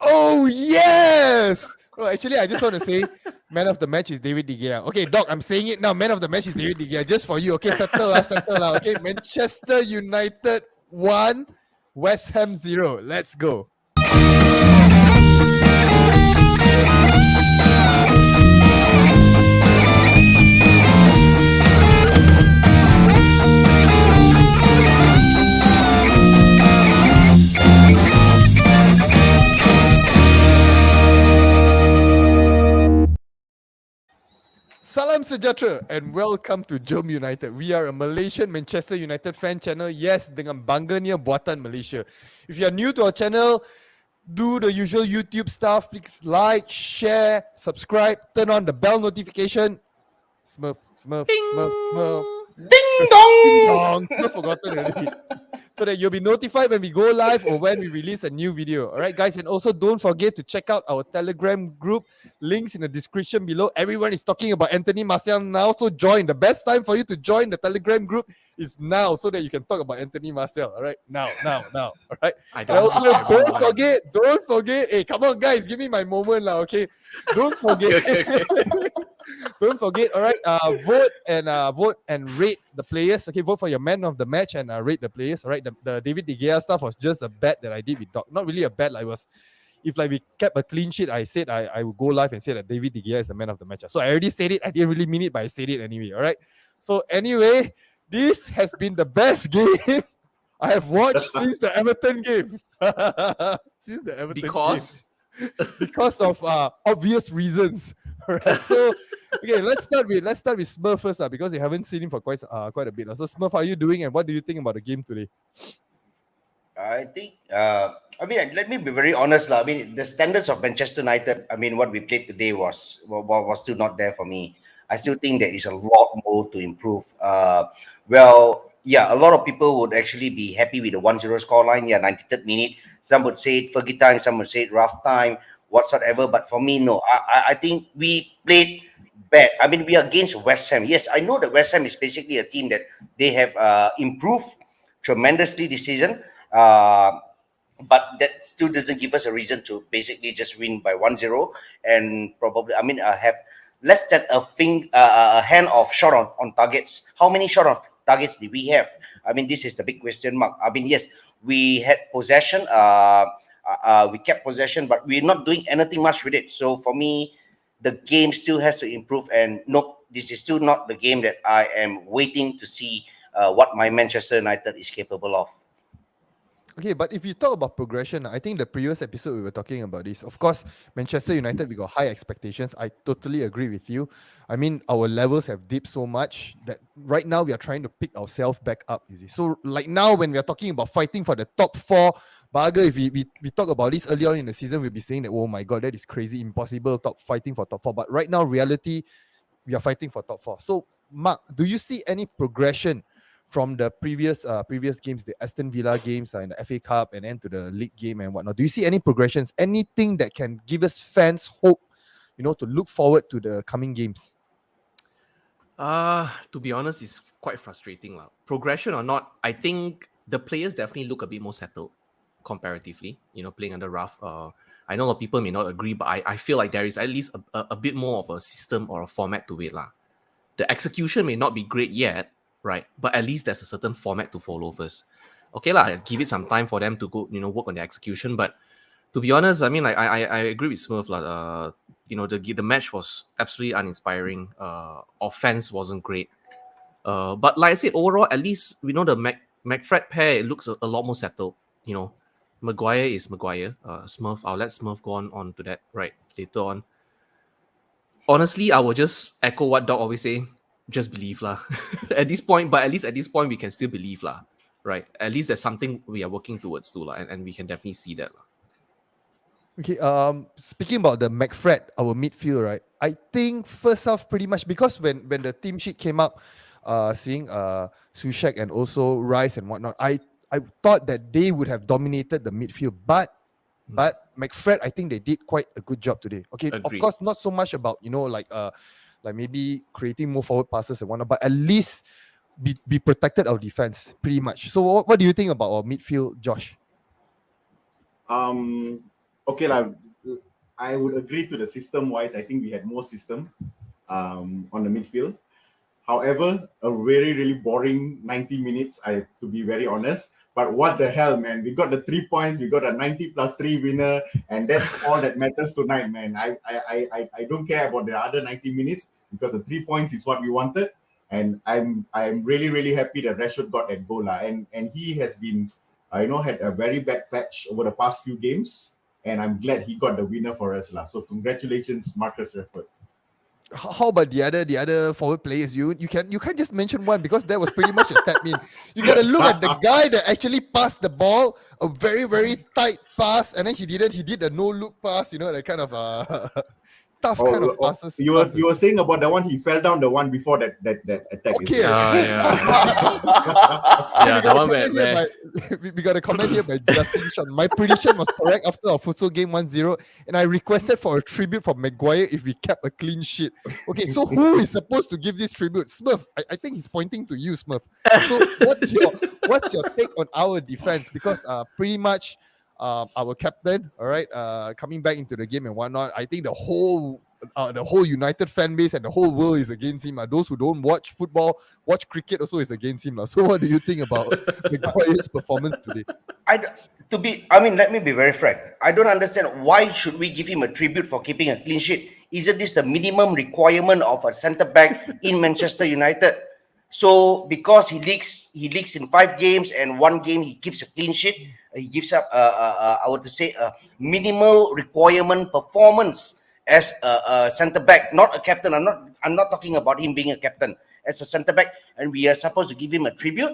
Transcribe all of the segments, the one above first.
Oh, yes! Oh, actually, I just want to say, man of the match is David De Gea. Okay, Doc, I'm saying it now. Man of the match is David De Gea. Just for you. Okay, settle lah. Okay, Manchester United 1, West Ham 0. Let's go. Salam sejahtera and welcome to JomUnited. We are a Malaysian Manchester United fan channel. Yes, dengan bangganya Buatan Malaysia. If you are new to our channel, do the usual YouTube stuff. Please like, share, subscribe, turn on the bell notification. Smurf. Ding dong! Smurf forgotten already. So that you'll be notified when we go live or when we release a new video. All right, guys. And also don't forget to check out our Telegram group. Links in the description below. Everyone is talking about Anthony Martial now. So join. The best time for you to join the Telegram group is now so that you can talk about Anthony Martial. All right, now. All right. And also don't forget. Hey, come on, guys. Give me my moment now, okay? Don't forget. Okay. Don't forget, all right. Vote and rate the players. Okay, vote for your man of the match and rate the players. All right. The David De Gea stuff was just a bet that I did with Doc. Not really a bet. Like it was, if like we kept a clean sheet, I said I would go live and say that David De Gea is the man of the match. So I already said it. I didn't really mean it, but I said it anyway. All right. So anyway, this has been the best game I have watched since the Everton game. Because of obvious reasons. Right. So okay, let's start with Smurf first, because we haven't seen him for quite a bit. So Smurf, how are you doing and what do you think about the game today? I think, let me be very honest. I mean, the standards of Manchester United, what we played today was still not there for me. I still think there is a lot more to improve. A lot of people would actually be happy with the 1-0 scoreline. 93rd minute. Some would say it Fergie time, some would say it rough time, whatsoever. But for me, no. I think we played bad. We are against West Ham. Yes, I know that West Ham is basically a team that they have improved tremendously this season. But that still doesn't give us a reason to basically just win by 1-0 and probably have less than a hand of shot on targets. How many shot on targets did we have? This is the big question mark. Yes, we had possession. We kept possession, but we're not doing anything much with it. So for me, the game still has to improve. And no, this is still not the game that I am waiting to see what my Manchester United is capable of. Okay, but if you talk about progression, I think the previous episode we were talking about this. Of course, Manchester United, we got high expectations. I totally agree with you. Our levels have dipped so much that right now we are trying to pick ourselves back up, you see. So like now when we are talking about fighting for the top 4, Baga, if we talk about this early on in the season, we'll be saying that, oh my God, that is crazy, impossible, fighting for top 4. But right now, reality, we are fighting for top 4. So Mark, do you see any progression from the previous games, the Aston Villa games and the FA Cup and then to the league game and whatnot? Do you see any progressions, anything that can give us fans hope, to look forward to the coming games? To be honest, it's quite frustrating. Progression or not, I think the players definitely look a bit more settled comparatively, playing under rough. I know a lot of people may not agree, but I feel like there is at least a bit more of a system or a format to it. The execution may not be great yet, right? But at least there's a certain format to follow first. Okay, give it some time for them to go, work on the execution. But to be honest, I agree with Smurf. The match was absolutely uninspiring. Offense wasn't great. But like I said, overall, at least we know the McFred pair, it looks a lot more settled. Maguire is Maguire. Smurf, I'll let Smurf go on to that right later on. Honestly, I will just echo what Doc always say. Just believe at this point, but at least at this point we can still believe right? At least there's something we are working towards too and we can definitely see that. Okay, speaking about the McFred, our midfield, right? I think first half pretty much, because when the team sheet came up, seeing Sushek and also Rice and whatnot, I thought that they would have dominated the midfield, but McFred, I think they did quite a good job today. Okay, Agreed. Of course, not so much about like maybe creating more forward passes and whatnot, but at least be protected our defense pretty much. So what do you think about our midfield, Josh? okay, like, I would agree to the system-wise. I think we had more system on the midfield. However, a very, really boring 90 minutes, to be very honest. But what the hell, man? We got the 3 points, we got a 90 plus 3 winner, and that's all that matters tonight, man. I don't care about the other 90 minutes because the 3 points is what we wanted. And I'm really, really happy that Rashford got that goal. And he has been, had a very bad patch over the past few games. And I'm glad he got the winner for us. So congratulations, Marcus Rashford. How about the other forward players? You can't just mention one because that was pretty much a tap in. You gotta look at the guy that actually passed the ball, a very, very tight pass, and then he did a no look pass, that kind of tough kind of passes. You were saying about the one he fell down, the one before that attack. Okay. Yeah, the one where we got a comment here by Justin Sean. My prediction was correct after our futsal game 1-0, and I requested for a tribute from Maguire if we kept a clean sheet. Okay, so who is supposed to give this tribute? Smurf. I think he's pointing to you, Smurf. So what's your take on our defense? Because pretty much our captain, all right, coming back into the game and whatnot, I think the whole United fan base and the whole world is against him. Those who don't watch football, watch cricket also is against him. So what do you think about Maguire's performance today? Let me be very frank. I don't understand why should we give him a tribute for keeping a clean sheet. Isn't this the minimum requirement of a centre back in Manchester United? So because he leaks in 5 games and 1 game he keeps a clean sheet, he gives up I would say a minimal requirement performance as a centre back, not a captain. I'm not talking about him being a captain, as a centre back, and we are supposed to give him a tribute,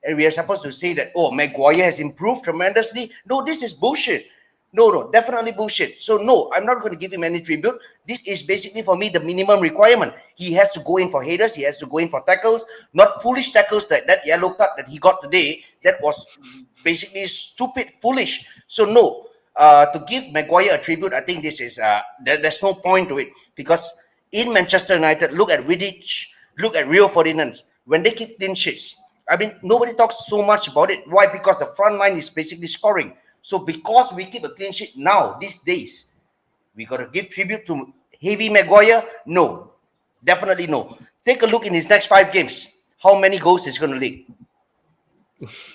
and we are supposed to say that Maguire has improved tremendously. No, this is bullshit. No, definitely bullshit. So no, I'm not going to give him any tribute. This is basically for me the minimum requirement. He has to go in for headers. He has to go in for tackles, not foolish tackles like that yellow card that he got today. That was basically stupid, foolish. So no, to give Maguire a tribute, I think this is there's no point to it, because in Manchester United, look at Vidic, look at Rio Ferdinand, when they keep clean sheets. Nobody talks so much about it. Why? Because the front line is basically scoring. So because we keep a clean sheet now, these days, we got to give tribute to Heavy Maguire? No, definitely no. Take a look in his next 5 games. How many goals he's going to lead?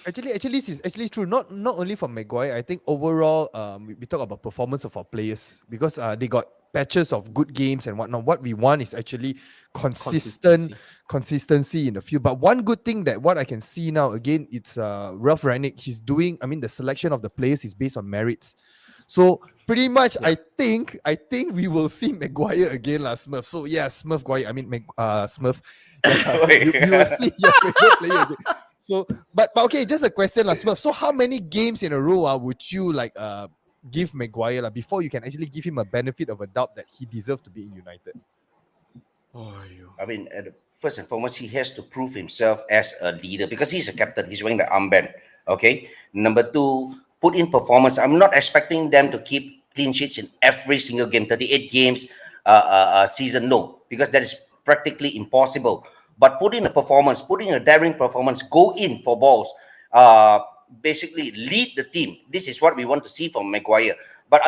Actually, this is actually true. Not only for Maguire. I think overall, we talk about performance of our players, because they got patches of good games and whatnot. What we want is actually consistency in the field. But one good thing that what I can see now, again, it's Ralph Rangnick. He's doing. The selection of the players is based on merits. So pretty much, yeah. I think we will see Maguire again, Smurf. So yeah, Smurf Guire. Smurf. You will see your favorite player again. So, but okay, just a question, Smurf. So how many games in a row would you give Maguire before you can actually give him a benefit of a doubt that he deserves to be in United? First and foremost, he has to prove himself as a leader, because he's a captain. He's wearing the armband. Okay. Number 2, put in performance. I'm not expecting them to keep clean sheets in every single game, 38 games season. No, because that is practically impossible. But put in a performance, put in a daring performance, go in for balls, basically lead the team. This is what we want to see from Maguire. But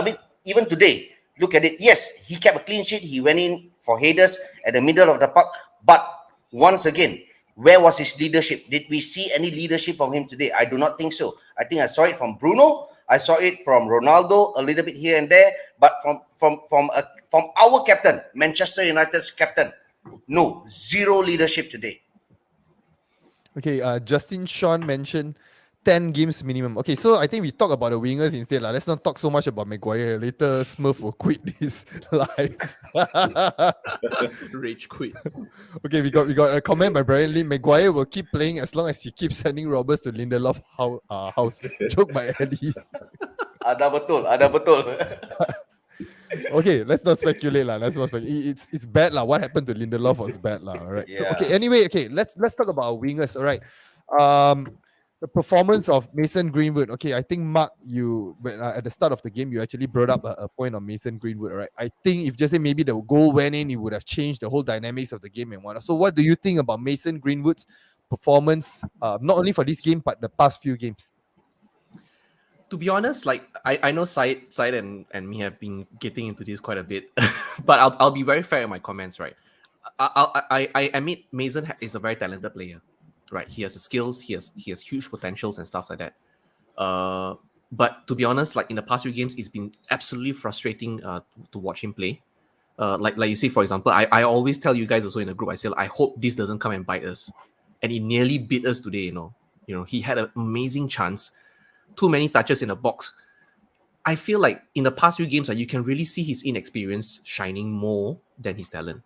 even today, look at it. Yes, he kept a clean sheet. He went in for headers at the middle of the park. But once again, where was his leadership? Did we see any leadership from him today? I do not think so. I think I saw it from Bruno. I saw it from Ronaldo a little bit here and there. But from our captain, Manchester United's captain, no, zero leadership today. Okay, Justin Sean mentioned 10 games minimum. Okay, so I think we talk about the wingers instead. Let's not talk so much about Maguire. Later, Smurf will quit this live. Rage quit. Okay, we got a comment by Brian Lee. Maguire will keep playing as long as he keeps sending Roberts to Lindelof house. Joke by Eddie. Ada betul. Okay, let's not speculate. Let's not speculate. It's bad. What happened to Lindelof was bad. All right. Yeah. So okay, anyway, let's talk about our wingers. All right. The performance of Mason Greenwood. Okay, I think Mark, you at the start of the game, you actually brought up a point on Mason Greenwood. Right. I think if just say maybe the goal went in, it would have changed the whole dynamics of the game and whatnot. So what do you think about Mason Greenwood's performance, not only for this game but the past few games? To be honest, like I know Syed and me have been getting into this quite a bit, but I'll be very fair in my comments, right? I admit Mason is a very talented player, right? He has the skills, he has huge potentials and stuff like that. But to be honest, like in the past few games, it's been absolutely frustrating to watch him play. Like you see, for example, I always tell you guys also in the group, I say, I hope this doesn't come and bite us. And it nearly bit us today, he had an amazing chance, too many touches in the box. I feel like in the past few games, you can really see his inexperience shining more than his talent.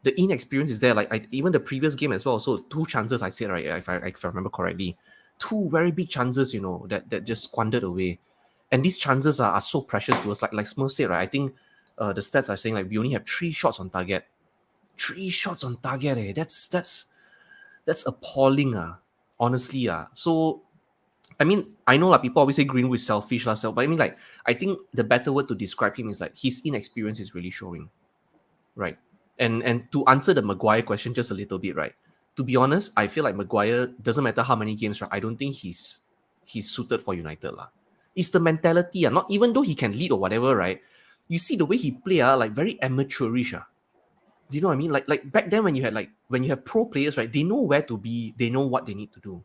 The inexperience is there. Like even the previous game as well. So 2 chances I said, right, if I remember correctly, 2 very big chances, that just squandered away. And these chances are so precious to us. Like Smurf said, right, I think the stats are saying like we only have 3 shots on target. 3 shots on target, eh? That's appalling, honestly. So I mean, I know people always say Greenwood is selfish, but I mean, like, I think the better word to describe him is like his inexperience is really showing, right? And to answer the Maguire question just a little bit, right? To be honest, I feel like Maguire, doesn't matter how many games, right? I don't think he's suited for United, lah. It's the mentality, not even though he can lead or whatever, right? You see the way he play, like very amateurish, Do you know what I mean? Like back then when you have pro players, right? They know where to be, they know what they need to do.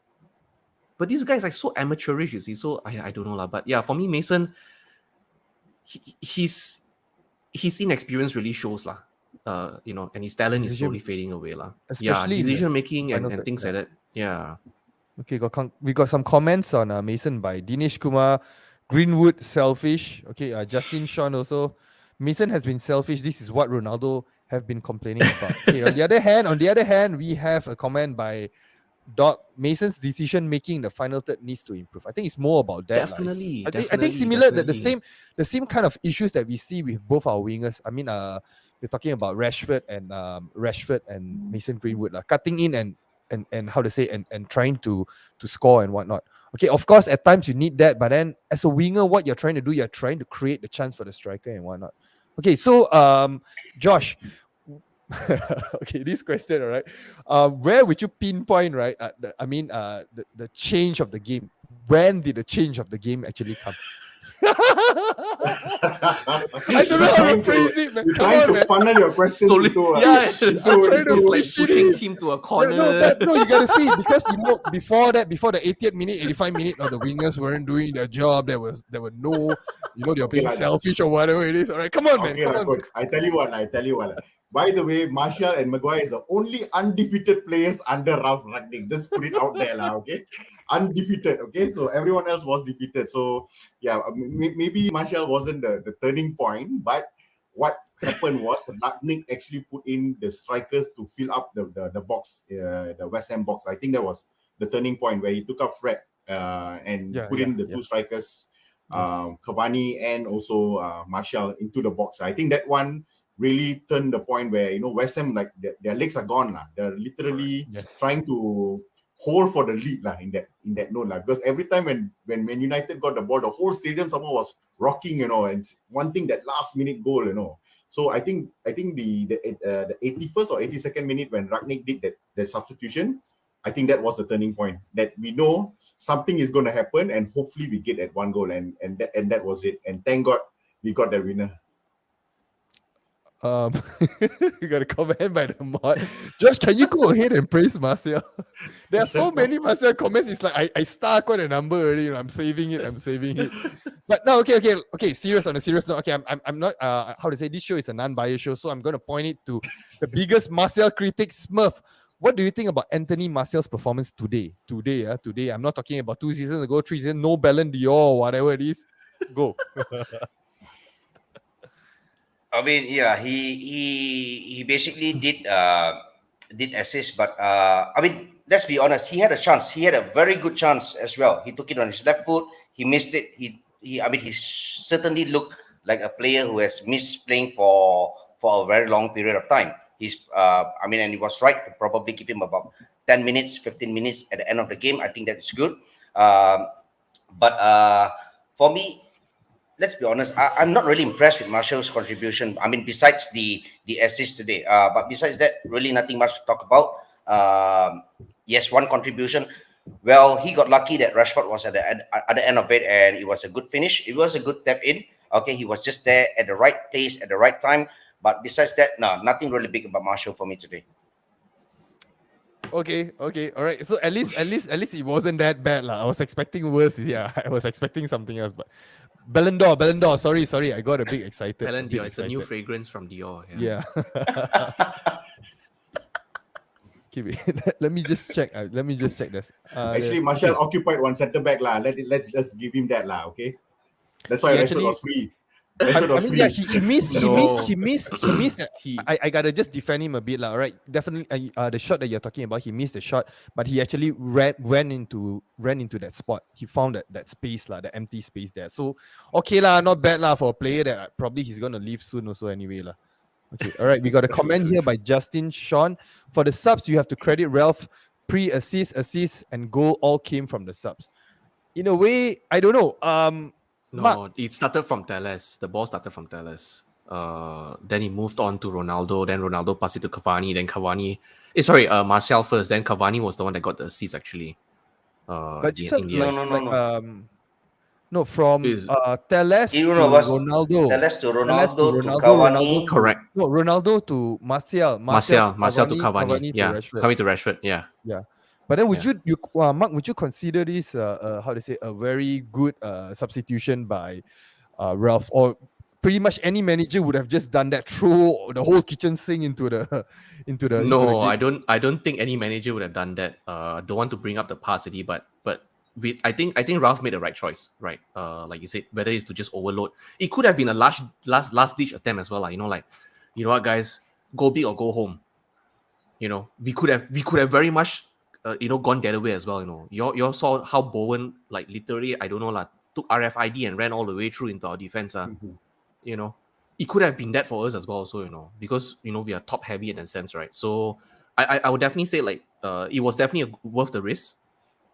But this guy is like so amateurish, you see. So I don't know lah. But yeah, for me, Mason, his inexperience really shows lah. And his talent is slowly fading away lah. Yeah, Especially in the decision making and final things third, like that. Yeah. Okay, we got some comments on Mason by Dinesh Kumar. Greenwood selfish. Okay, Justin Sean also. Mason has been selfish. This is what Ronaldo have been complaining about. Okay, on the other hand, we have a comment by Doc. Mason's decision making in the final third needs to improve. I think it's more about that. Definitely. I think similar that the same kind of issues that we see with both our wingers. I mean, we're talking about Rashford and Mason Greenwood, cutting in and how to say and trying to score and whatnot. Okay, of course, at times you need that, but then as a winger, what you're trying to do, you're trying to create the chance for the striker and whatnot. Okay, so Josh. Okay, this question, all right. Where would you pinpoint, right? The change of the game. When did the change of the game actually come? I don't know how to phrase it, man. You're Come trying on, to man. funnel your questions Slowly, into I'm trying to like push it pushing in. him to a corner. No, you gotta see, because before the 80th minute, 85 minute, the wingers weren't doing their job. There were no, they were being selfish or whatever it is. All right, come on, man. Okay, Come on. coach. I tell you what. By the way, Martial and Maguire is the only undefeated players under Ralph Rangnick. Just put it out there, okay? Undefeated, okay? So everyone else was defeated. So yeah, maybe Martial wasn't the turning point, but what happened was Rangnick actually put in the strikers to fill up the box, the West Ham box. I think that was the turning point where he took out Fred and put in the 2 strikers, Cavani and also Martial into the box. I think that one really turned the point where West Ham, like their legs are gone lah. They're literally trying to hold for the lead lah in that note lah. Because every time when United got the ball, the whole stadium somehow was rocking, and wanting that last minute goal, So I think the 81st or 82nd minute when Rangnick did the substitution, I think that was the turning point. That we know something is going to happen, and hopefully we get that 1 goal, and that was it. And thank God we got the winner. You got a comment by the mod. Josh, can you go ahead and praise Martial? There are so many Martial comments. It's like I star quite a number already. I'm saving it. But no, okay. Serious on a serious note. Okay, I'm not. How to say, this show is a non-biased show, so I'm going to point it to the biggest Martial critic, Smurf. What do you think about Anthony Martial's performance today? Today. I'm not talking about 2 seasons ago, 3 seasons. No Ballon d'Or, whatever it is. Go. I mean, yeah, he basically did assist, but I mean, let's be honest, he had a chance. He had a very good chance as well. He took it on his left foot. He missed it. He certainly looked like a player who has missed playing for a very long period of time. And he was right to probably give him about 10 minutes, 15 minutes at the end of the game. I think that is good. But for me, let's be honest, I'm not really impressed with Martial's contribution. I mean, besides the assist today, but besides that, really nothing much to talk about. Yes, one contribution. Well, he got lucky that Rashford was at the other end of it, and it was a good finish. It was a good tap in. Okay, he was just there at the right place at the right time. But besides that, no, nothing really big about Marshall for me today. Okay, all right. So at least it wasn't that bad, lah. I was expecting worse. Yeah, I was expecting something else, but Ballon d'Or. Sorry, I got a bit excited. Ballon d'Or, it's a new fragrance from Dior. Yeah. Okay, wait. Let me just check. Let me just check this. Actually, Martial occupied one centre back lah. Let's just give him that lah. Okay, that's why Rashford was free. Yeah, he missed. No. He missed. He- I gotta just defend him a bit, lah. All right, definitely. The shot that you're talking about, he missed the shot, but he actually ran into that spot. He found that space, lah, the empty space there. So okay, lah, not bad, lah, for a player that probably he's gonna leave soon, also anyway, lah. Okay, all right. We got a comment here by Justin Sean. For the subs, you have to credit Ralph. Assist, and goal all came from the subs. In a way, I don't know. No, Mark. it started from Telles. The ball started from Telles. Then he moved on to Ronaldo. Then Ronaldo passed it to Cavani. Then Cavani, Martial first. Then Cavani was the one that got the assist actually. But in it's not the end. like, no, from Is- Telles to You know what? Ronaldo. Telles to Ronaldo to Ronaldo, Cavani. Correct. No, Ronaldo to Martial Martial to Cavani. Yeah, to Rashford. Cavani to Rashford. Yeah. But then would you Mark, would you consider this how to say, a very good substitution by Ralph, or pretty much any manager would have just done that, throw the whole kitchen sink into the No, game? I don't think any manager would have done that. Don't want to bring up the past, but I think Ralph made the right choice, right? Like you said, whether it's to just overload, it could have been a last ditch attempt as well. Like, you know what, guys, go big or go home. We could have very much gone the other way as well. You all saw how Bowen, like, literally, I don't know, like, took RFID and ran all the way through into our defense. It could have been that for us as well, also, because we are top heavy in that sense, right? So I would definitely say, like, it was definitely worth the risk.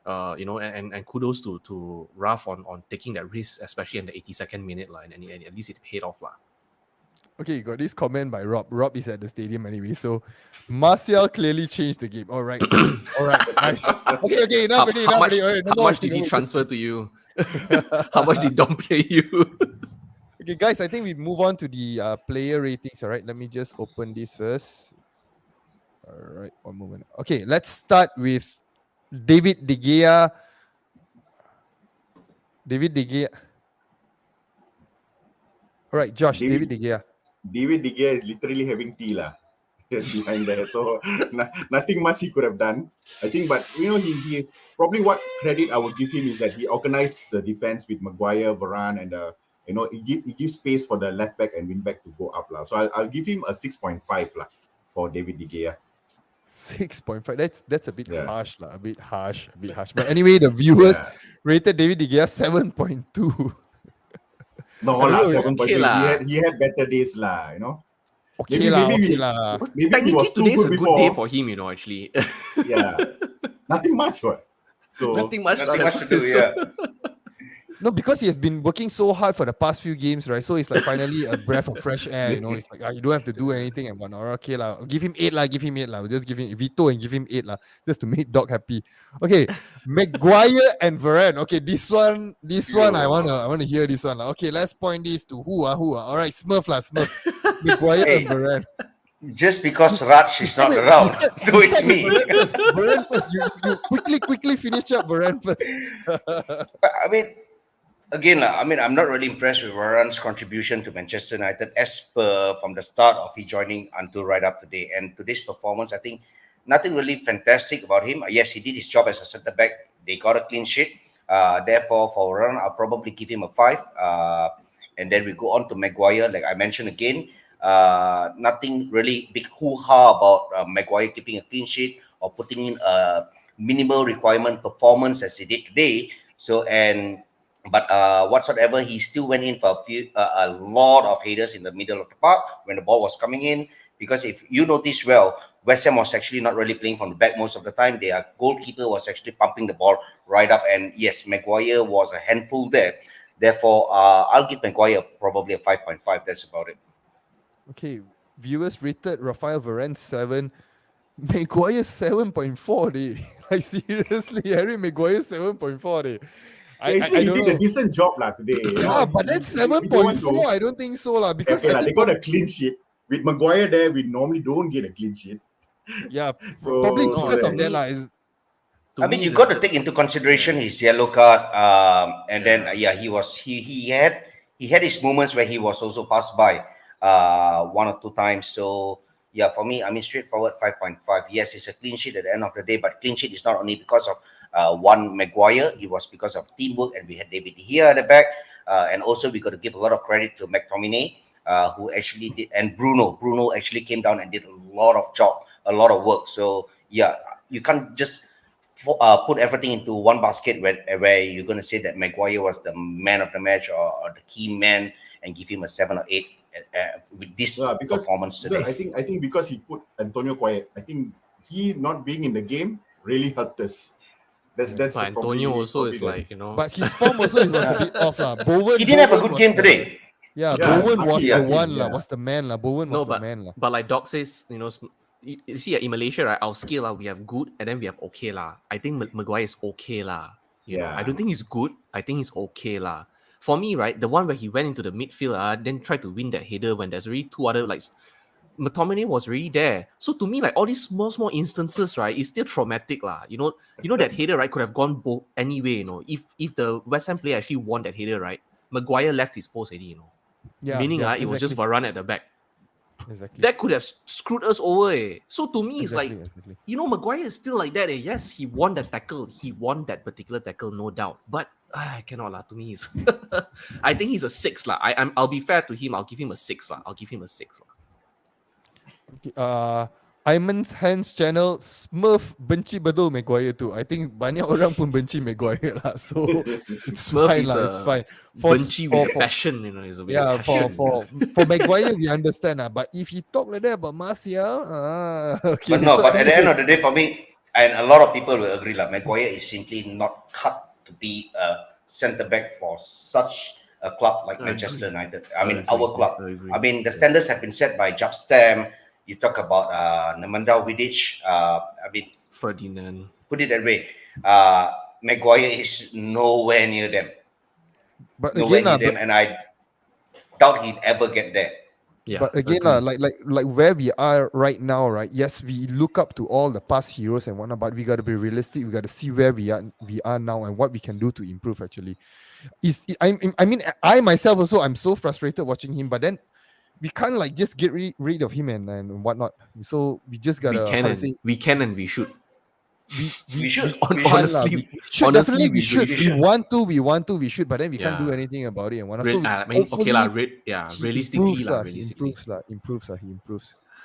And kudos to Ralph on taking that risk, especially in the 82nd minute, and at least it paid off. Okay, got this comment by Rob. Rob is at the stadium anyway, so Martial clearly changed the game. All right, nice. Okay, enough already. All right, How much did he transfer to you? How much did Dom pay you? Okay, guys, I think we move on to the player ratings. All right, let me just open this first. All right, one moment. Okay, let's start with David De Gea. All right, Josh, David De Gea. David De Gea is literally having tea lah behind there, so nothing much he could have done, I think. But he probably, what credit I would give him is that he organized the defense with Maguire, Varane, and he gives space for the left back and wing back to go up lah. So I'll give him a 6.5 lah for David De Gea. 6.5. That's a bit harsh, lah. A bit harsh. But anyway, the viewers rated David De Gea 7.2. No lah, 7.2. Okay lah. He had better days lah, Okay lah. Maybe he Technically, was too today's good a good before. day for him, actually. Yeah, nothing much, what? So Nothing much to do, yeah. No, because he has been working so hard for the past few games, right? So it's like finally a breath of fresh air. It's like you don't have to do anything and whatnot. Okay lah, give him 8 lah. We'll just give him veto and give him 8 lah, just to make Doc happy. Okay, Maguire and Varane. Okay, this one I wanna hear this one lah. Okay, let's point this to who. All right, Smurf. Maguire and Varane. Just because Raj is not around, so it's me. Varane first. You quickly finish up Varane first. I mean, again, I'm not really impressed with Varane's contribution to Manchester United as per from the start of he joining until right up today. And today's performance, I think nothing really fantastic about him. Yes, he did his job as a centre back. They got a clean sheet. Therefore, for Varane, I'll probably give him a 5. And then we go on to Maguire, like I mentioned again. Nothing really big hoo-ha about Maguire keeping a clean sheet or putting in a minimal requirement performance as he did today. But whatsoever, he still went in for a lot of headers in the middle of the park when the ball was coming in. Because if you notice well, West Ham was actually not really playing from the back most of the time. Their goalkeeper was actually pumping the ball right up. And yes, Maguire was a handful there. Therefore, I'll give Maguire probably a 5.5. That's about it. Okay, viewers rated Rafael Varane 7, Maguire 7.4. Like seriously, Harry Maguire 7.4. Actually, I he don't did know. a decent job today. Yeah, but that's We don't want 7.4. to. I don't think so, because Okay, I they think got a clean sheet. With Maguire there, we normally don't get a clean sheet. yeah, So, probably No, because to of that me, is to I mean, me, you got to take into consideration yeah. his yellow card, and then Yeah. yeah, he had his moments where he was also passed by one or two times. So yeah, for me, I mean, straightforward 5.5. Yes, it's a clean sheet at the end of the day, but clean sheet is not only because of one Maguire. It was because of teamwork, and we had David here at the back, and also we got to give a lot of credit to McTominay, who actually did, and Bruno. Bruno actually came down and did a lot of job, a lot of work. So yeah, you can't just put everything into one basket where you're going to say that Maguire was the man of the match, or the key man, and give him a 7 or 8 with this yeah, performance because today. I think because he put Antonio quiet, I think he not being in the game really helped us. That's But Antonio also is like, but his form also was a bit off lah. He didn't have a good Was game the, today. yeah, Yeah, Bowen was lucky the him, one lah, yeah. was the man lah. Bowen was no, the but man lah. but like Doc says, you see in Malaysia, right? Our scale, we have good and then we have okay lah. I think Maguire is okay lah. You know, I Yeah. don't think he's good. I think he's okay lah. For me, right, the one where he went into the midfield, then tried to win that header when there's already two other like McTominay was already there. So to me, like all these small instances, right, is still traumatic lah. You know that header, right, could have gone both anyway. If the West Ham player actually won that header, right, Maguire left his post already. Yeah, Meaning, yeah, it was just exactly. Varane at the back. Exactly. That could have screwed us over. So to me, it's like, exactly. Maguire is still like that. Yes, he won that tackle. He won that particular tackle, no doubt. But I cannot lah. To me, I think he's a 6 lah. I'll be fair to him. I'll give him a 6 lah. Okay, Iman's Hands channel Smurf benci betul Maguire tu. I think banyak orang pun benci Maguire lah. So it's Smurf fine is lah. It's fine. Benci with passion, is a way Yeah, of passion. for Maguire we understand lah. But if he talk like that about Martial, okay. But no, so but at the end anyway. of the day, for me, and a lot of people will agree, like Maguire is simply not cut to be a centre back for such a club like I Manchester agree. United. I mean, I our agree. club. I agree. I mean, the standards have been set by Jupp Stam. You talk about Nemanja Vidic. I mean, Ferdinand. put it that way. Maguire is nowhere near them. But Nowhere again, near them, and I doubt he'll ever get there. Yeah, but again, agree. like where we are right now, right? Yes, we look up to all the past heroes and whatnot, but we got to be realistic. We got to see where we are now and what we can do to improve. Actually, I mean, I myself also, I'm so frustrated watching him, but then we can't like just get rid of him and whatnot. So we just gotta we can and we should. We should. Honestly, definitely we we should. really We want to, we should, but then we can't do Yeah. anything about it and whatnot. Re- So I mean, okay lah. he Realistically lah. He improves.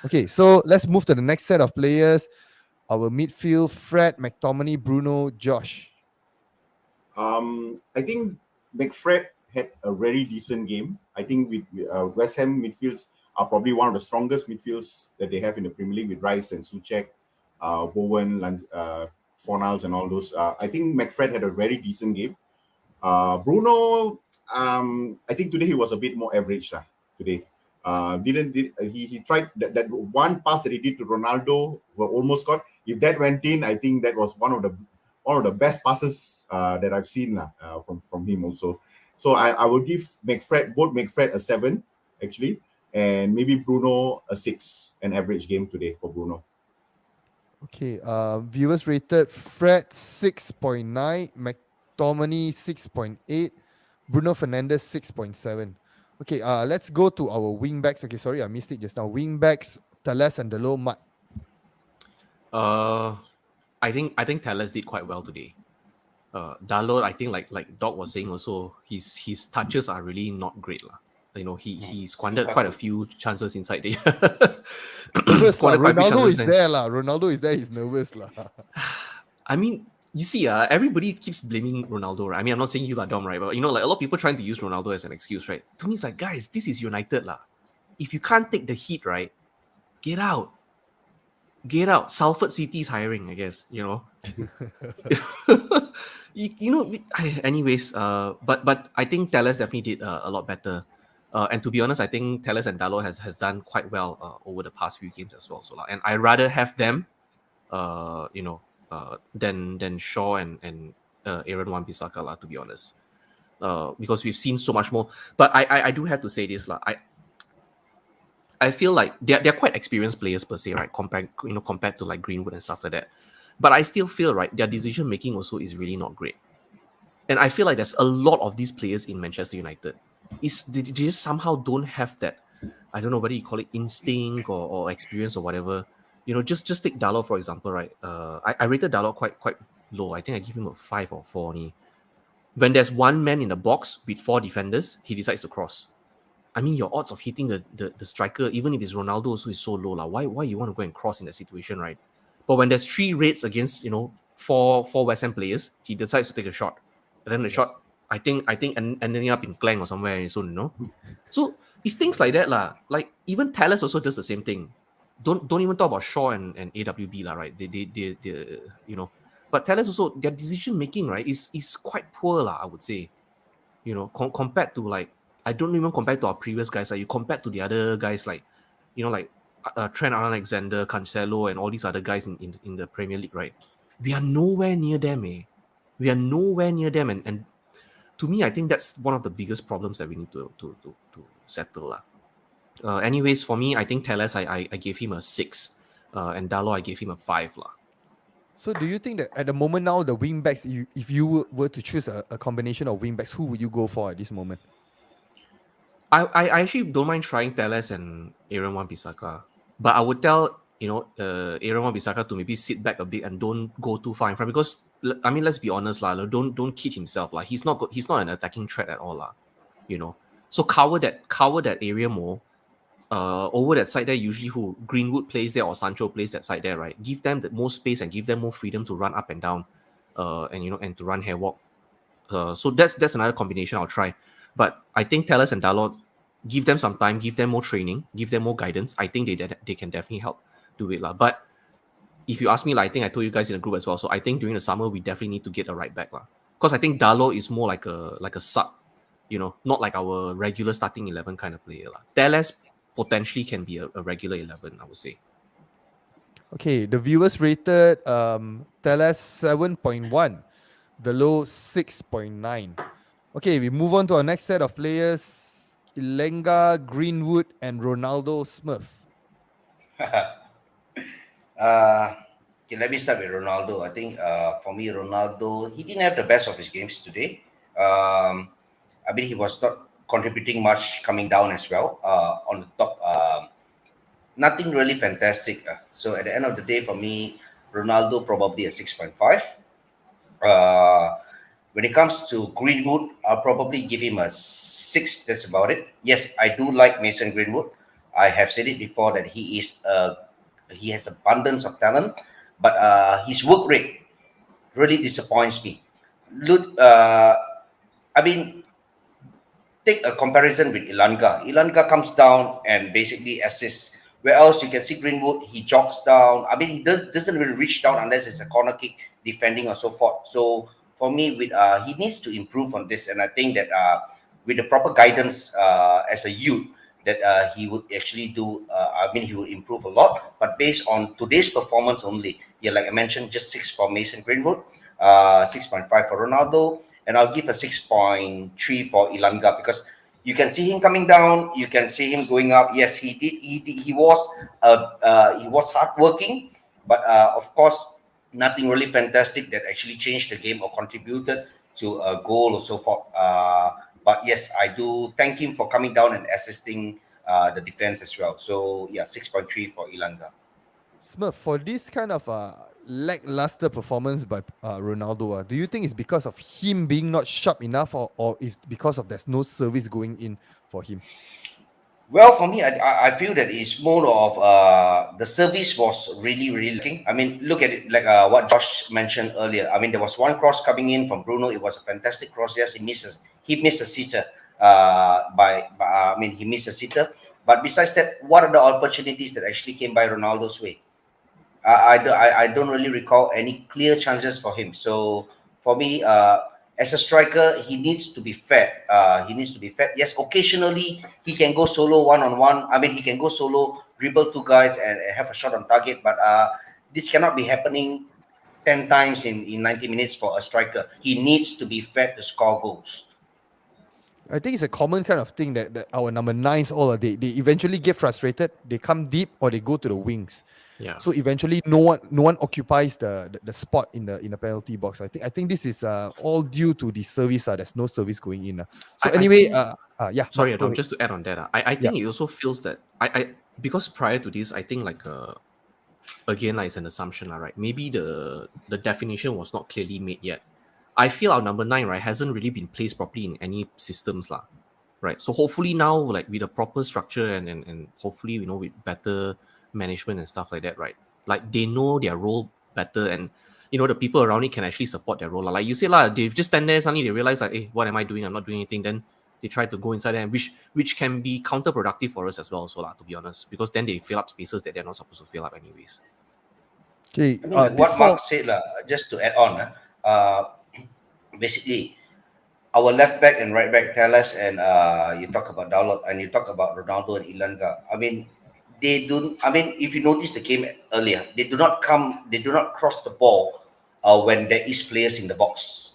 Okay, so let's move to the next set of players. Our midfield: Fred, McTominay, Bruno, Josh. I think McFred had a very decent game. I think with West Ham midfields are probably one of the strongest midfields that they have in the Premier League with Rice and Souček, Bowen, Fornals and all those. I think McFred had a very decent game. Bruno, I think today he was a bit more average today. He tried that one pass that he did to Ronaldo, were almost got. If that went in, I think that was one of the best passes that I've seen from him also. So I will give both McFred a 7 actually, and maybe Bruno a 6, an average game today for Bruno. Okay, viewers rated Fred 6.9, McTominay 6.8, Bruno Fernandes 6.7. Okay, let's go to our wing backs. Okay, sorry, I missed it just now. Wing backs, Teles and Delo, Mat. I think Teles did quite well today. Dalot, I think like Doc was saying also, his touches are really not great lah. He squandered quite a few chances inside there. Ronaldo is there lah. Ronaldo is there. He's nervous lah. I mean, you see, everybody keeps blaming Ronaldo, right? I mean, I'm not saying you are Dom, right? But like a lot of people trying to use Ronaldo as an excuse, right? To me, it's like, guys, this is United lah. If you can't take the heat, right, get out. Salford City is hiring, I guess. Anyways, but I think Teles definitely did a lot better. And to be honest, I think Teles and Dalot has done quite well over the past few games as well. So, and I rather have them, than Shaw and Aaron Wan-Bissaka lah, to be honest. Because we've seen so much more. But I do have to say this lah. I feel like they're quite experienced players per se, right? Compared to like Greenwood and stuff like that. But I still feel right their decision making also is really not great. And I feel like there's a lot of these players in Manchester United. They just somehow don't have that, I don't know whether you call it instinct or experience or whatever. Just take Dalot for example, right? I rated Dalot quite low. I think I give him a 5 or 4 only. When there's one man in the box with 4 defenders, he decides to cross. I mean, your odds of hitting the striker, even if it's Ronaldo, also is so low. Why you want to go and cross in that situation, right? But when there's 3 raids against, four West Ham players, he decides to take a shot. And then the shot, I think ending up in Clang or somewhere soon, So it's things like that, lah. Like even Telles also does the same thing. Don't even talk about Shaw and AWB, lah, right? They But Telles also, their decision making, right, is quite poor, lah, I would say. Compared to like, I don't even compare to our previous guys. Like you compare to the other guys, like Trent Alexander, Cancelo, and all these other guys in the Premier League, right? We are nowhere near them, We are nowhere near them, and to me, I think that's one of the biggest problems that we need to settle, lah. Anyways, for me, I think Telles, I gave him a 6, and Dalot, I gave him a 5, lah. So do you think that at the moment now, the wing backs, if you were to choose a combination of wing backs, who would you go for at this moment? I actually don't mind trying Telles and Aaron Wan-Bissaka, but I would tell Aaron Wan-Bissaka to maybe sit back a bit and don't go too far in front, because I mean, let's be honest, lah. Don't kid himself, lah. He's not an attacking threat at all, lah. So cover that area more. Over that side there, usually who Greenwood plays there or Sancho plays that side there, right? Give them the more space and give them more freedom to run up and down, and to run hair walk. So that's another combination I'll try. But I think Telles and Dalot, give them some time, give them more training, give them more guidance. I think they can definitely help do it, lah. But if you ask me, like, I think I told you guys in the group as well. So I think during the summer we definitely need to get a right back, lah. Because I think Dalot is more like a sub, not like our regular starting 11 kind of player, lah. Telles potentially can be a regular 11, I would say. Okay, the viewers rated Telles 7.1, the low 6.9. Okay, we move on to our next set of players: Ilenga, Greenwood, and Ronaldo Smith. Okay, let me start with Ronaldo. I think for me, Ronaldo, he didn't have the best of his games today. I mean, he was not contributing much coming down as well on the top. Nothing really fantastic. So at the end of the day, for me, Ronaldo probably a 6.5. When it comes to Greenwood, I'll probably give him a 6. That's about it. Yes, I do like Mason Greenwood. I have said it before that he has abundance of talent, but his work rate really disappoints me. Look, I mean, take a comparison with Ilanga. Ilanga comes down and basically assists. Where else you can see Greenwood, he jogs down. I mean, he doesn't really reach down unless it's a corner kick, defending or so forth. So for me, he needs to improve on this, and I think that with the proper guidance as a youth, that he would actually do. He would improve a lot. But based on today's performance only, like I mentioned, just 6 for Mason Greenwood, 6.5 for Ronaldo, and I'll give a 6.3 for Ilanga, because you can see him coming down, you can see him going up. Yes, he did. He was hardworking, but of course, nothing really fantastic that actually changed the game or contributed to a goal or so forth. But yes, I do thank him for coming down and assisting the defense as well. So yeah, 6.3 for Ilanga. Smurf, for this kind of lackluster performance by Ronaldo, do you think it's because of him being not sharp enough, or if because of there's no service going in for him? Well, for me, I feel that it's more of the service was really, really lacking. I mean, look at it like what Josh mentioned earlier. I mean, there was one cross coming in from Bruno. It was a fantastic cross. Yes, he missed a sitter. He missed a sitter. But besides that, what are the opportunities that actually came by Ronaldo's way? I don't really recall any clear chances for him. So for me, as a striker, he needs to be fed. Yes, occasionally he can go solo one-on-one. I mean, he can go solo, dribble 2 guys and have a shot on target. But this cannot be happening 10 times in 90 minutes for a striker. He needs to be fed to score goals. I think it's a common kind of thing that our number nines all are, they eventually get frustrated, they come deep or they go to the wings. Yeah. So eventually no one occupies the spot in the penalty box. I think this is all due to the service. There's no service going in. So I anyway, think- yeah. Sorry, Mark, go Adam, ahead. just to add on that, I think it also feels that I because prior to this, I think like again, like it's an assumption, right? Maybe the definition was not clearly made yet. I feel our number 9, right, hasn't really been placed properly in any systems, right? So hopefully now, like with a proper structure and hopefully, with better management and stuff like that, right? Like they know their role better and the people around it can actually support their role. Like you say, they just stand there, suddenly they realize like, hey, what am I doing? I'm not doing anything. Then they try to go inside there, which can be counterproductive for us as well, so to be honest, because then they fill up spaces that they're not supposed to fill up anyways. Okay, I mean, like what Mark said, just to add on, basically, our left back and right back, Teles, and you talk about Dalot and you talk about Ronaldo and Ilanga. I mean, they do. I mean, if you notice the game earlier, they do not cross the ball when there is players in the box.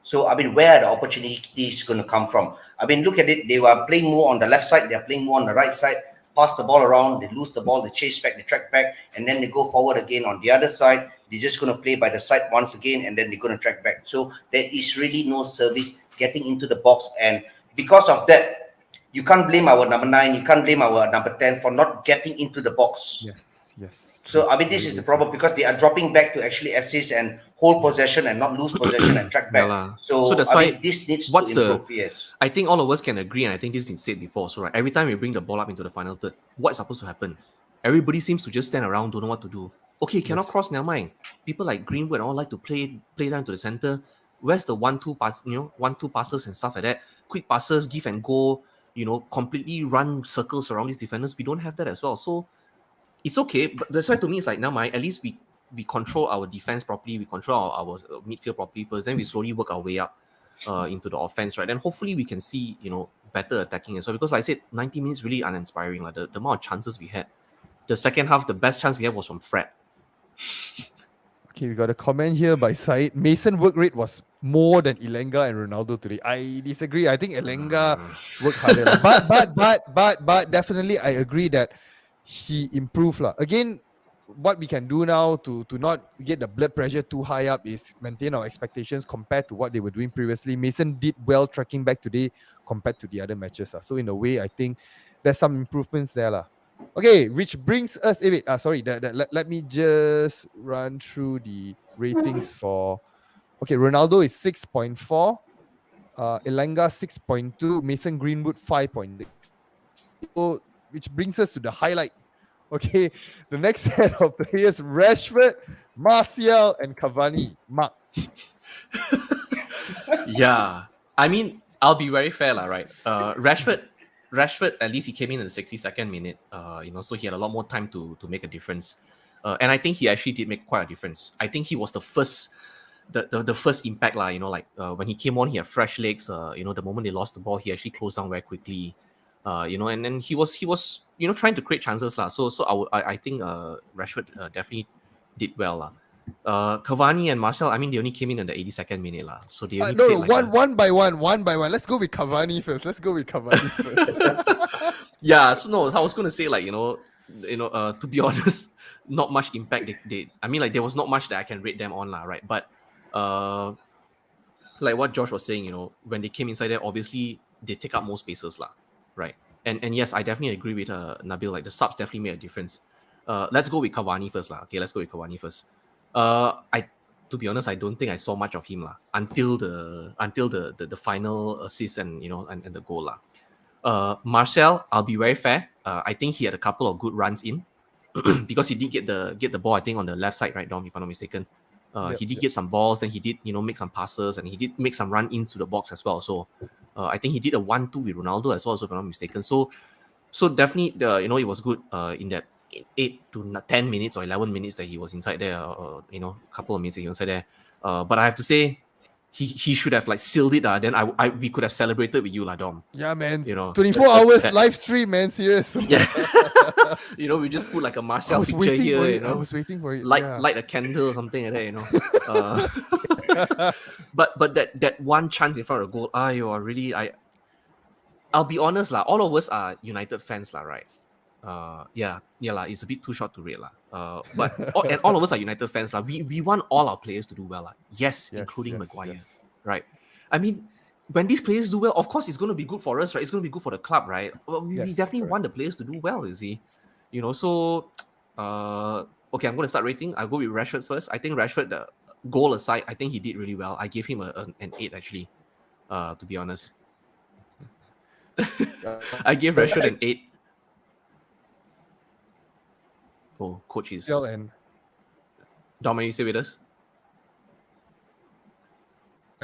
So I mean, where are the opportunities going to come from? I mean, look at it. They were playing more on the left side. They're playing more on the right side. Pass the ball around. They lose the ball. They chase back. They track back, and then they go forward again on the other side. They're just going to play by the side once again, and then they're going to track back. So there is really no service getting into the box, and because of that, you can't blame our number 9. You can't blame our number 10 for not getting into the box. Yes. So I mean, this is the problem because they are dropping back to actually assist and hold possession and not lose possession and track back. Yeah, so that's I why. mean, this needs what's to improve. Yes, I think all of us can agree, and I think this has been said before. So, right, every time we bring the ball up into the final third, what's supposed to happen? Everybody seems to just stand around, don't know what to do. Okay, cannot cross, never mind. People like Greenwood all like to play down to the center. Where's the 1-2 pass? 1-2 passes and stuff like that. Quick passes, give and go. Completely run circles around these defenders. We don't have that as well. So it's okay, but that's why to me it's like now, at least we control our defense properly. We control our midfield properly first. Then we slowly work our way up into the offense, right? Then hopefully we can see better attacking as well. Because like I said, 90 minutes really uninspiring. Like the amount of chances we had. The second half, the best chance we had was from Fred. Okay, we got a comment here by Said. Mason work rate was more than Ilanga and Ronaldo today. I disagree. I think Ilanga worked harder. But definitely I agree that he improved. Again, what we can do now to not get the blood pressure too high up is maintain our expectations compared to what they were doing previously. Mason did well tracking back today compared to the other matches. So in a way, I think there's some improvements there. Okay, which brings us. Let me just run through the ratings for. Okay, Ronaldo is 6.4, Elanga 6.2, Mason Greenwood 5.6. So, which brings us to the highlight. Okay, the next set of players: Rashford, Martial, and Cavani. Mark. Yeah, I mean, I'll be very fair, right? Rashford, at least he came in the 62nd minute. So he had a lot more time to make a difference. And I think he actually did make quite a difference. I think he was the first, the first impact, when he came on, he had fresh legs. The moment they lost the ball, he actually closed down very quickly. And then he was trying to create chances, So I think Rashford definitely did well, Cavani and Martial, I mean, they only came in the 82nd minute, So they only played one by one. Let's go with Cavani first. Yeah, so no, I was going to say to be honest, not much impact. I mean, there was not much that I can rate them on, right? But like what Josh was saying, when they came inside there, obviously they take up more spaces, right? And yes, I definitely agree with Nabil. Like the subs definitely made a difference. Let's go with Cavani first, Okay, let's go with Cavani first. To be honest, I don't think I saw much of him until the final assist and and the goal. Martial, I'll be very fair. I think he had a couple of good runs in because he did get the ball, I think, on the left side, right, Dom, if I'm not mistaken. He did get some balls, then he did make some passes, and he did make some run into the box as well. So I think he did a 1-2 with Ronaldo as well, so if I'm not mistaken. So definitely it was good in that 8 to 10 minutes or 11 minutes that he was inside there, a couple of minutes that he was inside there. But I have to say, he should have like sealed it. Then we could have celebrated with you, Dom. Yeah, man. You know, 24 hours live stream, man. Serious. Yeah. You know, we just put like a Martial picture here. You know, I was waiting for it. Light a candle or something like that. You know. But that one chance in front of the goal, I'll be honest lah. All of us are United fans lah, right? Yeah lah. It's a bit too short to read lah. But and all of us are United fans lah. We want all our players to do well lah. Yes, including Maguire, right? I mean, when these players do well, of course it's going to be good for us, right? It's going to be good for the club, right? Well, we definitely want the players to do well, you see. You know, so okay, I'm going to start rating. I'll go with Rashford first. I think Rashford, the goal aside, I think he did really well. I gave him an 8 actually, to be honest. I gave Rashford an 8. Oh, coach is... Dom, are you still with us?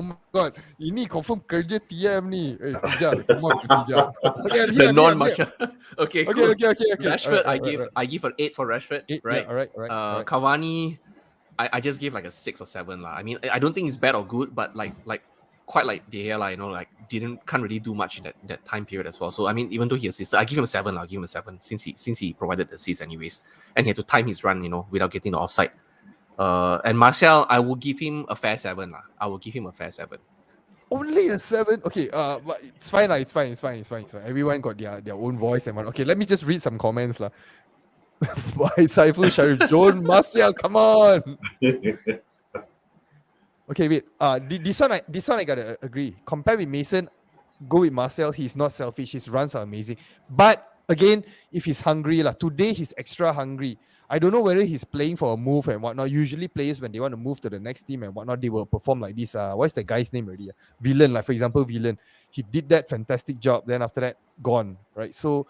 Oh my god, ini confirm kerja TM ni. Kejap, come on, kejap. Okay, the non-Martial. Okay, cool. Okay. Rashford, Right. I give an 8 for Rashford, 8, right? Yeah, right. Cavani, I just gave like a 6 or 7 lah. I mean, I don't think it's bad or good, but like quite like De Gea, you know, like can't really do much in that time period as well. So I mean, even though he assisted, I give him a 7. I'll give him a 7 since he provided the assist anyways, and he had to time his run, you know, without getting the offside. And Martial, I will give him a fair 7 lah. I will give him a fair 7. Only a 7? Okay, but it's fine lah. It's fine. Everyone got their own voice and one. Okay, let me just read some comments lah. By Saiful Sharif, John Martial, come on. Okay, wait. This one I gotta agree. Compare with Mason, go with Martial. He's not selfish. His runs are amazing. But again, if he's hungry lah, today he's extra hungry. I don't know whether he's playing for a move and whatnot. Usually players, when they want to move to the next team and whatnot, they will perform like this. What's the guy's name already? Villain, like for example, Villain. He did that fantastic job. Then after that, gone. Right. So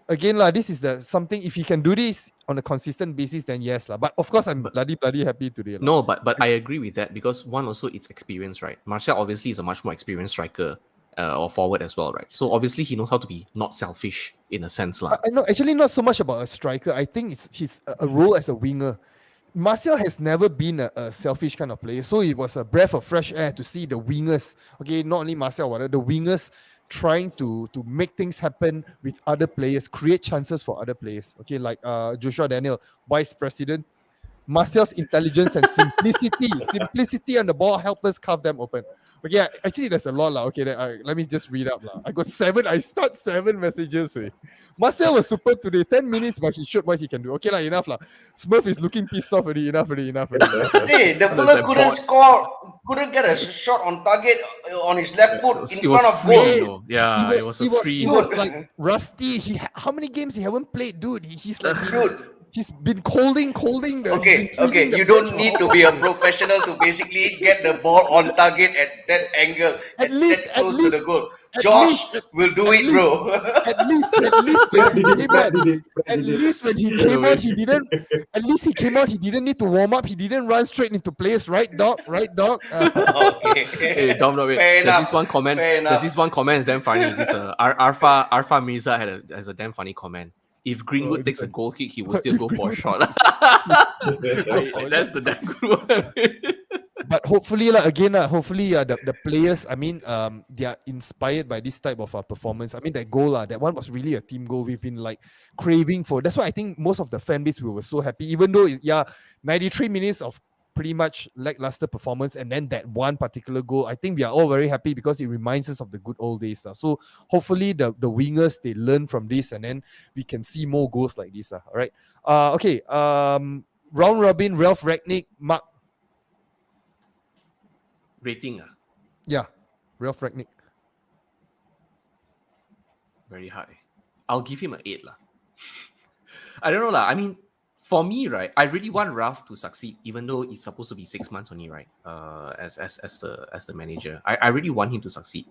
again, this is something. If he can do this on a consistent basis, then yes, But of course, I'm bloody happy today. No, but I agree with that because one also it's experience, right? Martial obviously is a much more experienced striker. Or forward as well, right? So obviously he knows how to be not selfish in a sense. I know, actually not so much about a striker. I think he's a role as a winger. Martial has never been a selfish kind of player. So it was a breath of fresh air to see the wingers, okay, not only Martial, the wingers trying to make things happen with other players, create chances for other players. Okay, like Joshua Daniel, vice president. Martial's intelligence and simplicity on the ball help us carve them open. Okay, actually there's a lot lah. Okay, let me just read up lah. I got 7. I start 7 messages. Martial was super today. 10 minutes, but he showed what he can do. Okay lah, enough lah. Smurf is looking pissed off already. Enough. Hey, the fella couldn't get a shot on target on his left foot in front of goal. Yeah, it was free. He was like rusty. How many games he haven't played, dude? He's like he's been colding the. Okay. You don't need to be a professional to basically get the ball on target at that angle, at least close to the goal. Josh will do it, bro. At least when he came out, he didn't. At least he came out. He didn't need to warm up. He didn't run straight into players. Right, dog. Okay. Hey, Dom, no, wait. There's this one comment. It's damn funny. This Arfa Mirza has a damn funny comment. If Greenwood takes a goal kick, he will still go for a shot. That's the damn good one. But hopefully, the players, I mean, they are inspired by this type of performance. I mean, that goal, that one was really a team goal. We've been like craving for. That's why I think most of the fan base, we were so happy. Even though, 93 minutes of pretty much lackluster performance, and then that one particular goal, I think we are all very happy because it reminds us of the good old days. So hopefully the wingers, they learn from this, and then we can see more goals like this. All right. Okay. Round robin, Ralph Ragnick, Mark. Rating. Yeah, Ralph Ragnick. Very high. I'll give him an 8 lah. I don't know lah. I mean, for me, right, I really want Ralph to succeed, even though it's supposed to be 6 months only, right? As the manager, I really want him to succeed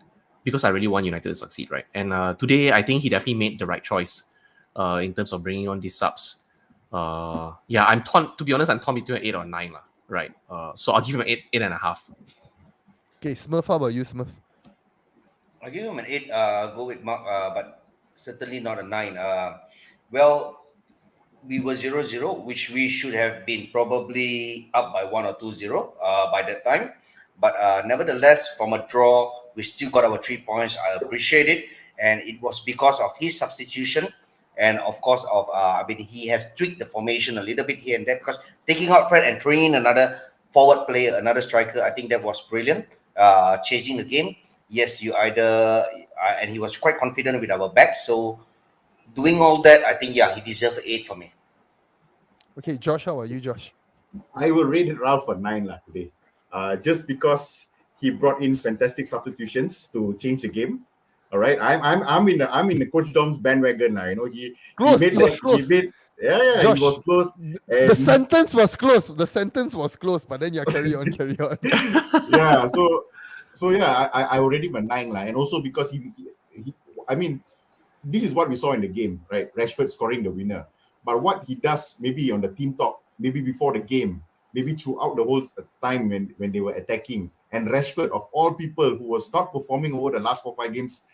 because I really want United to succeed, right? And today, I think he definitely made the right choice in terms of bringing on these subs. I'm torn. To be honest, I'm torn between an 8 or 9 lah, right? So I'll give him an 8.5. Okay, Smurf, how about you, Smurf? I'll give him an 8. Go with Mark, but certainly not a 9. Well, we were 0-0, which we should have been probably up by 1 or 2-0 by that time. But nevertheless, from a draw, we still got our 3 points. I appreciate it, and it was because of his substitution, and of course of he has tweaked the formation a little bit here and there, because taking out Fred and throwing in another forward player, another striker, I think that was brilliant. Chasing the game, yes, you either and he was quite confident with our backs. So doing all that, I think he deserves 8 for me. Okay, Josh, how are you, Josh? I will rate Ralph for 9 today. Just because he brought in fantastic substitutions to change the game. All right, I'm in the Coach Dom's bandwagon now. You know, he was close. Josh, he was close. The sentence was close. The sentence was close, but then carry on. Yeah, so I already went 9 and also because he this is what we saw in the game, right? Rashford scoring the winner. But what he does, maybe on the team talk, maybe before the game, maybe throughout the whole time when they were attacking, and Rashford, of all people who was not performing over the last 4-5 games,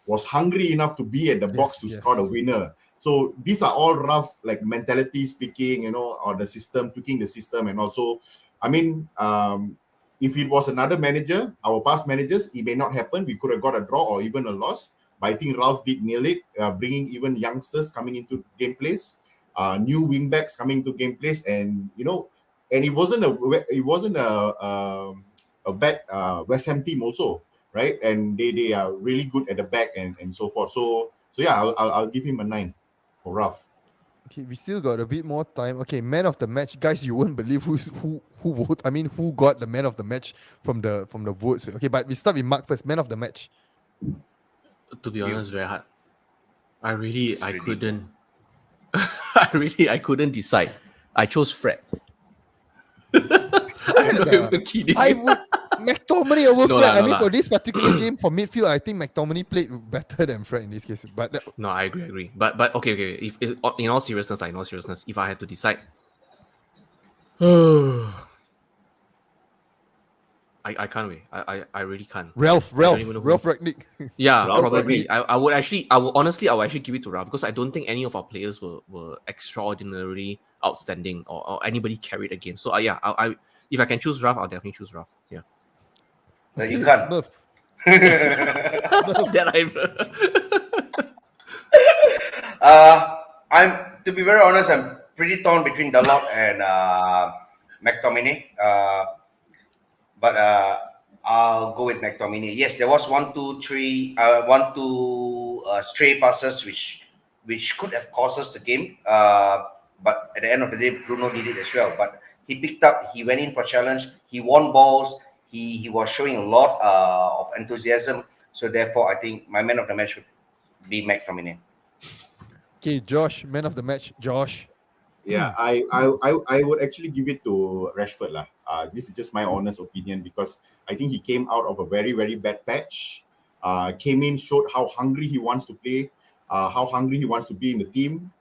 was hungry enough to be at the box to score the winner. So these are all rough, like mentality speaking, you know, or the system, tweaking the system. And also, if it was another manager, our past managers, it may not happen. We could have got a draw or even a loss. But I think Ralph did nail it, bringing even youngsters coming into gameplays, new wingbacks coming into gameplays, and you know, and it wasn't a bad West Ham team also, right? And they are really good at the back and so forth. So yeah, I'll give him a 9 for Ralph. Okay, we still got a bit more time. Okay, man of the match, guys. You won't believe who vote. I mean, who got the man of the match from the votes? Okay, but we start with Mark first. Man of the match. To be honest, very hard. I couldn't. I couldn't decide. I chose Fred. I would McTominay over Fred. I mean, for this particular game, for midfield, I think McTominay played better than Fred in this case. But no, I agree. But okay. If in all seriousness, if I had to decide, I can't wait. I really can't. Ralph Rangnick. Yeah, Ralph probably. Rangnick. I would actually give it to Ralph, because I don't think any of our players were extraordinarily outstanding or anybody carried a game. So I if I can choose Ralph, I'll definitely choose Ralph. Yeah. No, you can't. Smurf. To be very honest, I'm pretty torn between Dunlop and McTominay. But I'll go with McTominay. Yes, there was 1, 2, 3, 1, 2 stray passes which could have cost us the game. But at the end of the day, Bruno did it as well. But he picked up, he went in for challenge, he won balls, he was showing a lot of enthusiasm. So therefore, I think my man of the match would be McTominay. Okay, Josh, man of the match. Josh. Yeah, I would actually give it to Rashford lah. This is just my honest opinion, because I think he came out of a very, very bad patch. Came in, showed how hungry he wants to play, how hungry he wants to be in the team.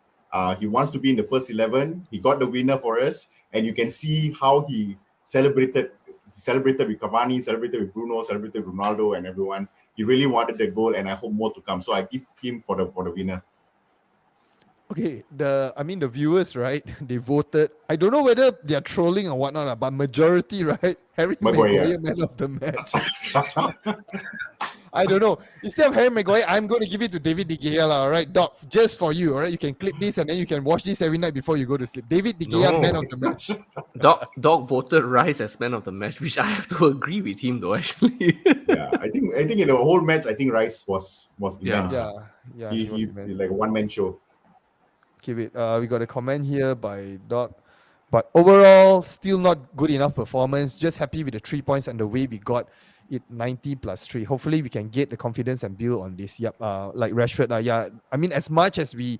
He wants to be in the first 11. He got the winner for us, and you can see how he celebrated. He celebrated with Cavani, celebrated with Bruno, celebrated with Ronaldo and everyone. He really wanted the goal, and I hope more to come. So I give him for the winner. Okay, the viewers, right? They voted. I don't know whether they are trolling or whatnot, but majority, right? Harry Maguire, man of the match. I don't know. Instead of Harry Maguire, I'm going to give it to David De Gea, all right? Doc, just for you, all right? You can clip this and then you can watch this every night before you go to sleep. David De Gea, man of the match. Doc voted Rice as man of the match, which I have to agree with him though, actually. Yeah, I think in the whole match, I think Rice was immense. Yeah. He like a one-man show. Okay, wait. We got a comment here by Doc. But overall, still not good enough performance. Just happy with the 3 points and the way we got it 90 plus 3. Hopefully, we can get the confidence and build on this. Yep. Like Rashford. Yeah. I mean, as much as we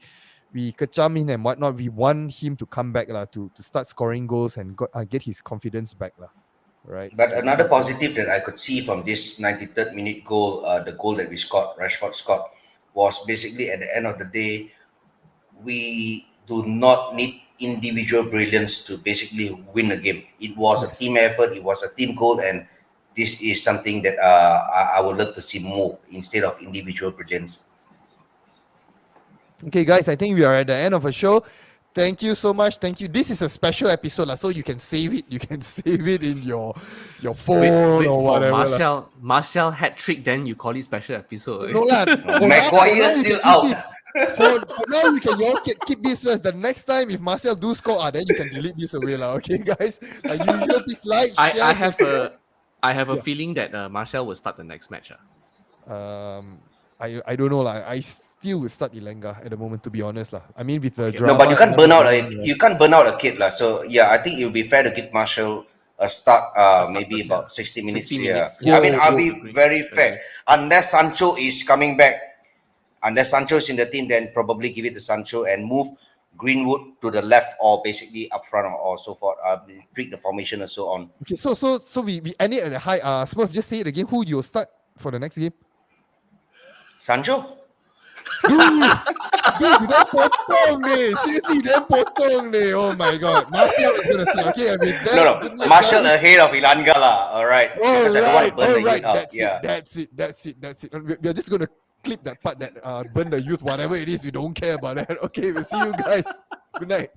kacham in and whatnot, we want him to come back to start scoring goals and get his confidence back. Right. But another positive that I could see from this 93rd minute goal, the goal that Rashford scored, was basically at the end of the day, we do not need individual brilliance to basically win a game. It was a team effort, it was a team goal, and this is something that I would love to see more instead of individual brilliance. Okay, guys, I think we are at the end of a show. Thank you so much. Thank you. This is a special episode, so you can save it. You can save it in your phone or whatever. Martial hat trick, then you call it special episode. No, lad. Maguire still out. For now, you all keep this first. The next time, if Marcel do score, then you can delete this away, okay, guys. Like usual, please like, share. I have a feeling that Martial will start the next match. I don't know, I still would start Ilenga at the moment, to be honest, I mean, with the drama. No, but you can't burn out a kid, So yeah, I think it would be fair to give Marshall a start. Maybe about 60 minutes. 60 Yeah. minutes. I mean, I'll be Agree. very fair. Unless Sancho is coming back, unless Sancho is in the team, then probably give it to Sancho and move Greenwood to the left or basically up front or so forth. Tweak the formation and so on. Okay, so we ended at a high. Smurf, just say it again. Who you'll start for the next game? Sancho? Dude, dia potong ni. Seriously, dia potong ni. Oh my god. Martial is gonna say, okay, I mean, No. Martial ahead of Ilanga lah. All right. Because I don't want to burn the youth out. That's it. We're just gonna clip that part that burn the youth, whatever it is. We don't care about that. Okay, we'll see you guys. Good night.